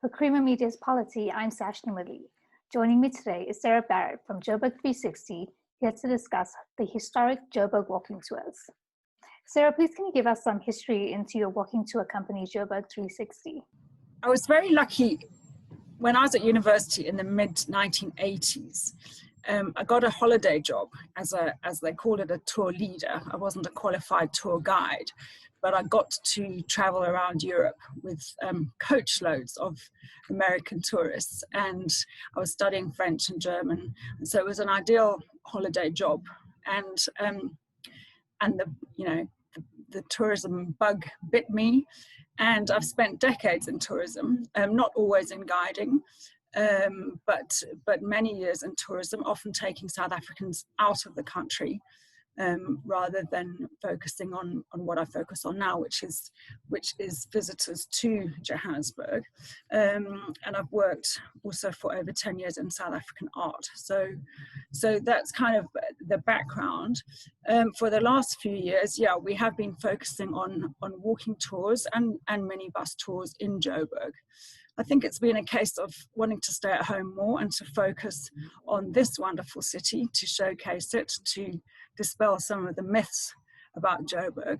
For Creamer Media's Polity, I'm Sashni Mali. Joining me today is Sarah Barret from Joburg 360, here to discuss the historic Joburg walking tours. Sarah, please can you give us some history into your walking tour company, Joburg 360? I was very lucky when I was at university in the mid-1980s. I got a holiday job as they called it, a tour leader. I wasn't a qualified tour guide, but I got to travel around Europe with coach loads of American tourists, and I was studying French and German, and so it was an ideal holiday job. And the tourism bug bit me, and I've spent decades in tourism, not always in guiding, but many years in tourism, often taking South Africans out of the country, rather than focusing on what I focus on now, which is visitors to Johannesburg. And I've worked also for over 10 years in South African art. So that's kind of the background. For the last few years, yeah, we have been focusing on walking tours and minibus tours in Joburg. I think it's been a case of wanting to stay at home more and to focus on this wonderful city, to showcase it, to dispel some of the myths about Joburg.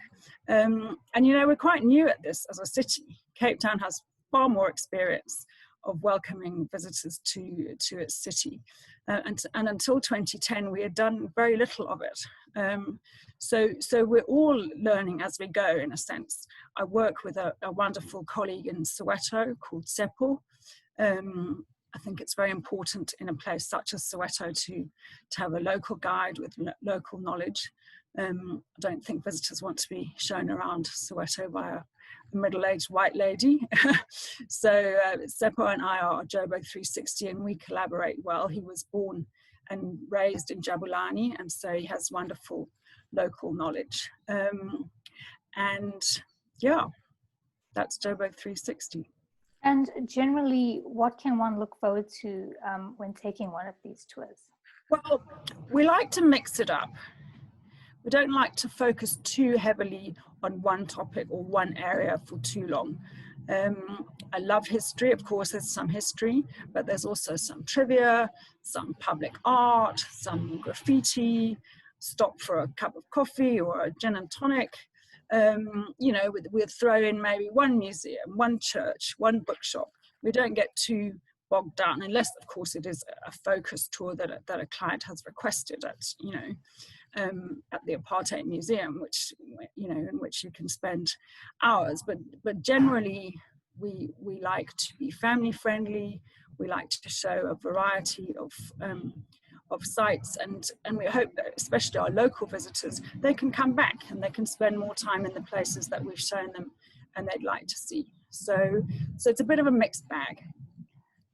And we're quite new at this as a city. Cape Town has far more experience of welcoming visitors to its city. And until 2010, we had done very little of it. So we're all learning as we go, in a sense. I work with a wonderful colleague in Soweto called Seppo. I think it's very important in a place such as Soweto to have a local guide with local knowledge. I don't think visitors want to be shown around Soweto by a middle-aged white lady. So Seppo and I are Joburg 360, and we collaborate well. He was born and raised in Jabulani, and so he has wonderful local knowledge. And yeah, that's Joburg 360. And generally, what can one look forward to when taking one of these tours? Well, we like to mix it up. We don't like to focus too heavily on one topic or one area for too long. I love history, of course, there's some history, but there's also some trivia, some public art, some graffiti, stop for a cup of coffee or a gin and tonic. We'll throw in maybe one museum, one church, one bookshop. We don't get too bogged down, unless, of course, it is a focused tour that a client has requested at the Apartheid Museum, in which you can spend hours. But generally, we like to be family friendly. We like to show a variety of sites, and we hope that especially our local visitors, they can come back and they can spend more time in the places that we've shown them and they'd like to see. So it's a bit of a mixed bag.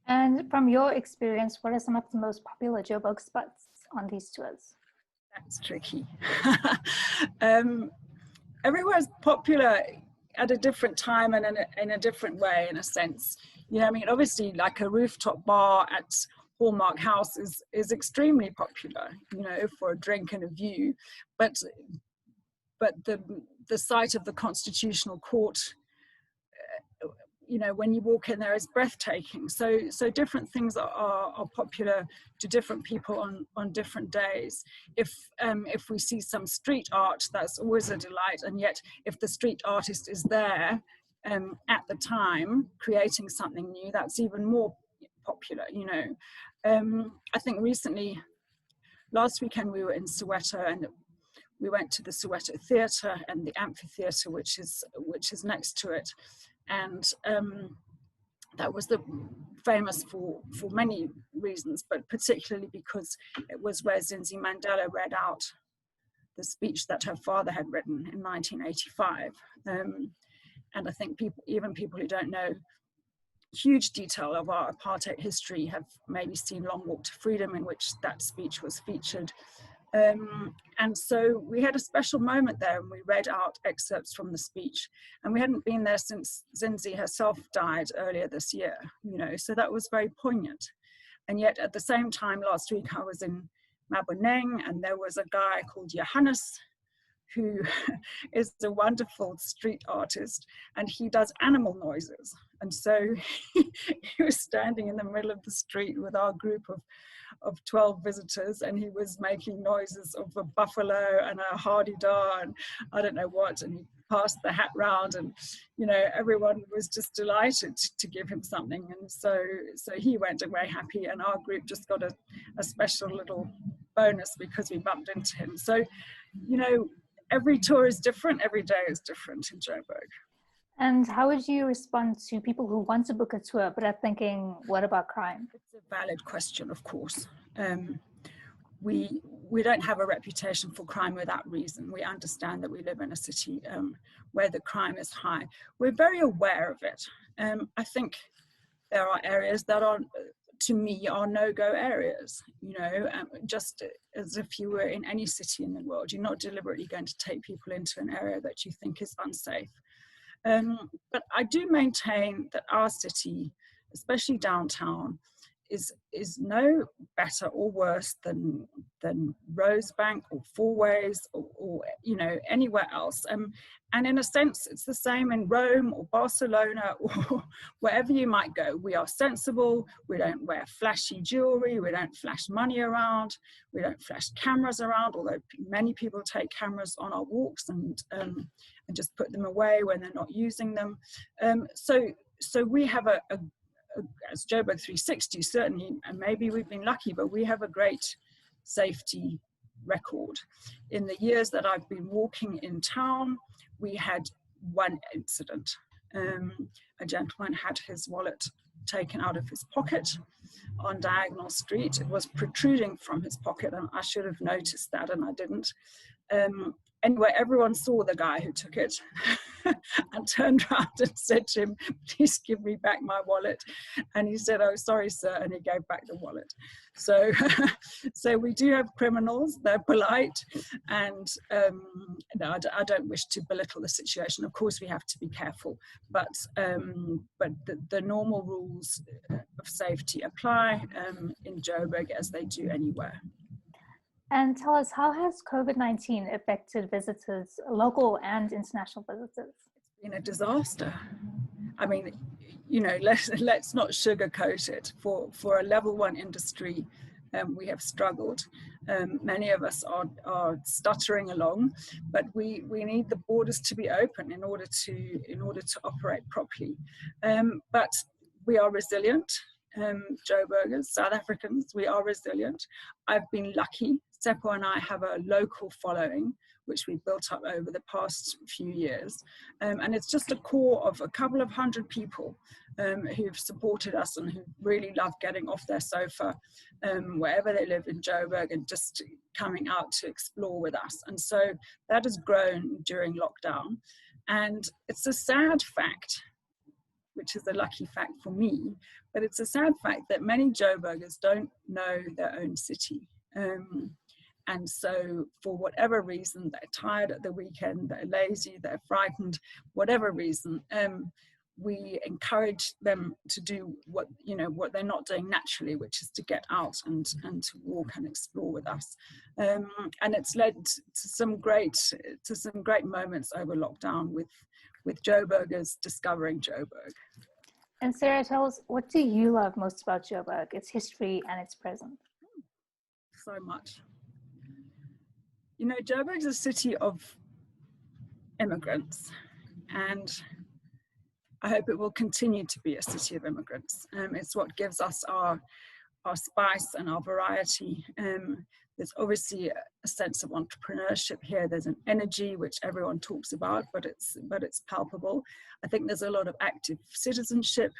And from your experience, what are some of the most popular Joburg spots on these tours? That's tricky. Everywhere's popular at a different time and in a different way, in a sense. Obviously, like a rooftop bar at Hallmark House is extremely popular, for a drink and a view. But the site of the Constitutional Court, when you walk in there, is breathtaking. So different things are popular to different people on different days. If we see some street art, that's always a delight. And yet, if the street artist is there at the time creating something new, that's even more popular. I think recently, last weekend, we were in Soweto, and we went to the Soweto Theatre and the amphitheatre, which is next to it. And that was famous for many reasons, but particularly because it was where Zinzi Mandela read out the speech that her father had written in 1985. And I think even people who don't know huge detail of our apartheid history have maybe seen Long Walk to Freedom, in which that speech was featured. And so we had a special moment there, and we read out excerpts from the speech, and we hadn't been there since Zinzi herself died earlier this year, so that was very poignant. And yet at the same time, last week I was in Maboneng, and there was a guy called Johannes who is a wonderful street artist, and he does animal noises. And so he was standing in the middle of the street with our group of 12 visitors, and he was making noises of a buffalo and a hardy-dar and I don't know what, and he passed the hat round, and everyone was just delighted to give him something. And so he went away happy, and our group just got a special little bonus because we bumped into him. So every tour is different, every day is different in Joburg. And how would you respond to people who want to book a tour but are thinking, what about crime? It's a valid question, of course. We don't have a reputation for crime without reason. We understand that we live in a city where the crime is high. We're very aware of it. I think there are areas that are, to me, are no-go areas, just as if you were in any city in the world. You're not deliberately going to take people into an area that you think is unsafe. But I do maintain that our city, especially downtown, is no better or worse than Rosebank or Fourways or anywhere else. And in a sense, it's the same in Rome or Barcelona or wherever you might go. We are sensible. We don't wear flashy jewelry. We don't flash money around. We don't flash cameras around, although many people take cameras on our walks and just put them away when they're not using them. So we have as Joburg 360, certainly, and maybe we've been lucky, but we have a great safety record. In the years that I've been walking in town, we had one incident. A gentleman had his wallet taken out of his pocket on Diagonal Street. It was protruding from his pocket, and I should have noticed that, and I didn't. Anyway, everyone saw the guy who took it and turned around and said to him, "Please give me back my wallet." And he said, "Oh, sorry, sir," and he gave back the wallet. So, so we do have criminals. They're polite, and no, I don't wish to belittle the situation. Of course, we have to be careful, but the normal rules of safety apply in Joburg as they do anywhere. And tell us, how has COVID-19 affected visitors, local and international visitors? It's been a disaster. I mean, let's not sugarcoat it. For a level 1 industry, we have struggled. Many of us are stuttering along, but we need the borders to be open in order to operate properly. But we are resilient. Joburgers, South Africans, we are resilient. I've been lucky. Seppo and I have a local following, which we built up over the past few years. And it's just a core of a couple of hundred people who've supported us and who really love getting off their sofa wherever they live in Joburg and just coming out to explore with us. And so that has grown during lockdown. And it's a sad fact, which is a lucky fact for me, but it's a sad fact that many Joburgers don't know their own city. And so for whatever reason, they're tired at the weekend, they're lazy, they're frightened, whatever reason, we encourage them to do what they're not doing naturally, which is to get out and to walk and explore with us. And it's led to some great moments over lockdown with Joburgers discovering Joburg. And Sarah, tell us, what do you love most about Joburg, its history and its present? So much. Joburg is a city of immigrants, and I hope it will continue to be a city of immigrants. It's what gives us our spice and our variety. There's obviously a sense of entrepreneurship here. There's an energy which everyone talks about, but it's palpable. I think there's a lot of active citizenship,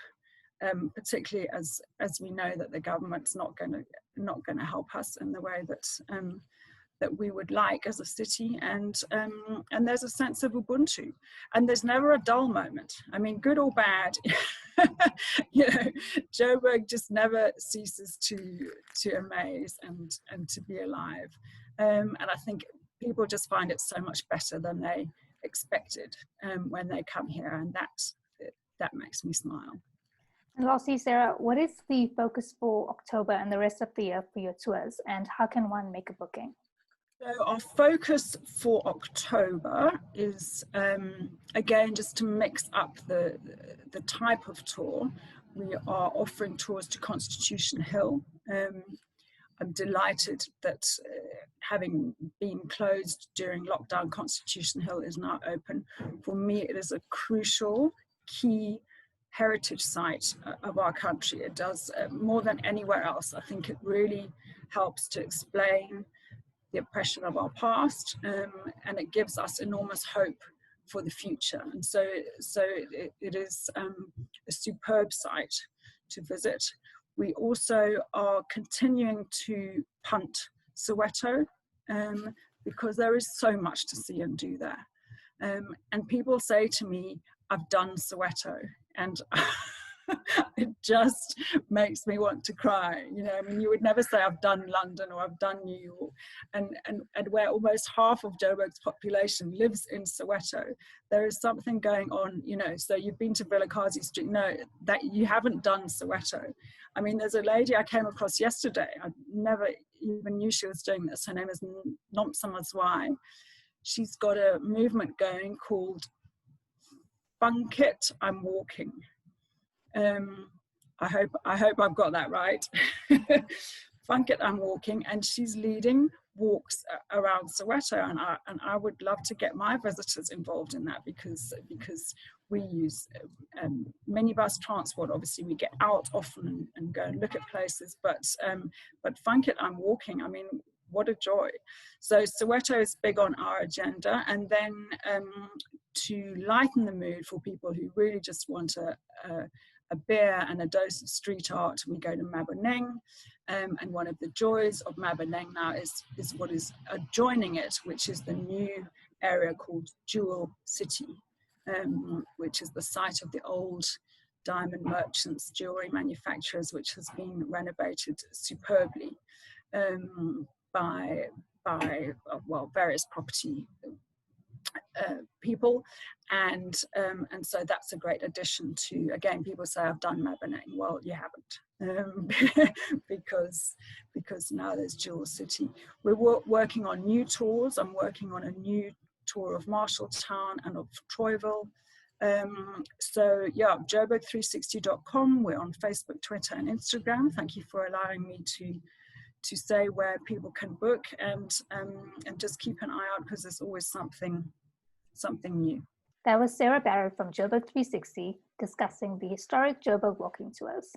particularly as we know that the government's not going to help us in the way that we would like as a city, and there's a sense of Ubuntu, and there's never a dull moment. I mean, good or bad, Joburg just never ceases to amaze and to be alive, and I think people just find it so much better than they expected when they come here, and that makes me smile. And lastly, Sarah, what is the focus for October and the rest of the year for your tours, and how can one make a booking? So our focus for October is, again, just to mix up the type of tour. We are offering tours to Constitution Hill. I'm delighted that having been closed during lockdown, Constitution Hill is now open. For me, it is a crucial, key heritage site of our country. It does more than anywhere else. I think it really helps to explain the oppression of our past, and it gives us enormous hope for the future. And so it is a superb site to visit. We also are continuing to punt Soweto, because there is so much to see and do there. And people say to me, I've done Soweto, and it just makes me want to cry. You know, I mean, you would never say I've done London or I've done New York, and where almost half of Joburg's population lives in Soweto, there is something going on, you know. So you've been to Vilakazi Street, no, that you haven't done Soweto. I mean, there's a lady I came across yesterday, I never even knew she was doing this. Her name is Nomsa Mazwai. She's got a movement going called Funk It, I'm Walking. I hope I've got that right. Funk It, I'm Walking, and she's leading walks around Soweto, and I would love to get my visitors involved in that, because we use minibus transport. Obviously, we get out often and go and look at places, but Funk It, I'm Walking, I mean, what a joy. So Soweto is big on our agenda. And then to lighten the mood for people who really just want a beer and a dose of street art, we go to Maboneng. And one of the joys of Maboneng now is what is adjoining it, which is the new area called Jewel City, which is the site of the old diamond merchants, jewelry manufacturers, which has been renovated superbly by various property people, and so that's a great addition to, again, people say I've done Maboneng. Well, you haven't, because now there's Jewel City. We're working on new tours. I'm working on a new tour of Marshalltown and of Troyville. So yeah, Joburg360.com. We're on Facebook, Twitter, and Instagram. Thank you for allowing me to say where people can book, and just keep an eye out, because there's always something new. That was Sarah Barret from Joburg 360 discussing the historic Joburg walking tours.